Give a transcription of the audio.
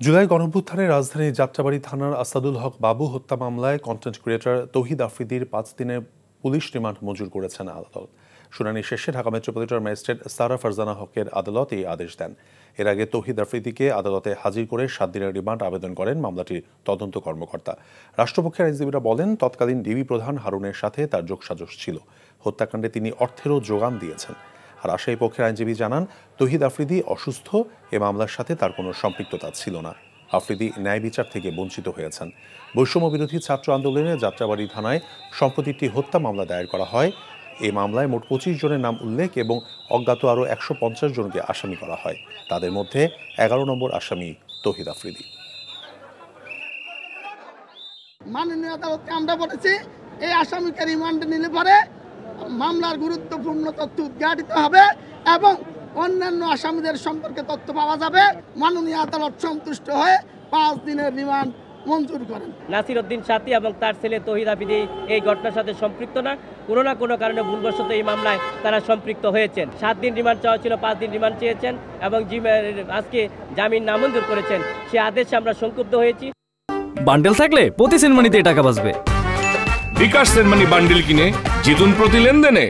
জুলাই গণঅভ্যুত্থানে রাজধানীর যাত্রাবাড়ী থানার আসাদুল হক বাবু হত্যা মামলায় কন্টেন্ট ক্রিয়েটর তৌহিদ আফ্রিদির ৫ দিনের পুলিশ রিমান্ড মঞ্জুর করেছেন আদালত। শুনানি শেষে ঢাকা মেট্রোপলিটন ম্যাজিস্ট্রেট সারা ফারজানা হকের আদালত এই আদেশ দেন। এর আগে তৌহিদ আফ্রিদিকে আদালতে হাজির করে ৭ দিনের রিমান্ড আবেদন করেন মামলাটির তদন্ত কর্মকর্তা। রাষ্ট্রপক্ষের আইনজীবীরা বলেন, তৎকালীন ডিবি প্রধান হারুনের সাথে তার যোগসাজশ ছিল। হত্যাকাণ্ডে তিনি অর্থেরও যোগান দিয়েছেন। আর আসামি পক্ষের আইনজীবী জানান, তৌহিদ আফ্রিদি অসুস্থ, এ মামলার সাথে তার কোনো সম্পৃক্ততা ছিল না। আফ্রিদি ন্যায় বিচার থেকে বঞ্চিত হয়েছেন। বৈষম্য বিরোধী ছাত্র আন্দোলনে যাত্রাবাড়ী থানায় সম্প্রতি একটি হত্যা মামলা দায়ের করা হয়। এই মামলায় মোট ২৫ জনের নাম উল্লেখ এবং অজ্ঞাত আরও ১৫০ জনকে আসামি করা হয়। তাদের মধ্যে ১১ নম্বর আসামি তৌহিদ আফ্রিদি। মাননীয় আদালতকে আমরা বলেছি, এই আসামিকে রিমান্ডে নিলে পরে মামলার গুরুত্বপূর্ণ তথ্য উদ্ঘাটিত হবে এবং অন্যান্য আসামিদের সম্পর্কে তথ্য পাওয়া যাবে। মাননীয় আদালত সন্তুষ্ট হয়ে ৫ দিনের রিমান্ড মঞ্জুর করেন। নাসির উদ্দিন সাথী এবং তার ছেলে তৌহিদ আফ্রিদি এই ঘটনার সাথে সম্পৃক্ত না কোনো কারণে ভুলবশত এই মামলায় তারা সম্পৃক্ত হয়েছেন। ৭ দিন রিমান্ড চাওয়া ছিল, ৫ দিন রিমান্ড চেয়েছেন এবং আজকে জামিন নামঞ্জুর করেছেন। সে আদেশে আমরা সংক্ষুব্ধ হয়েছি। বান্ডেল থাকলে প্রতি সেনমানিতে টাকা বাঁচবে। বিকাশ সেনমানি বান্ডেল কিনে জিতুন প্রতি লেনদেনে।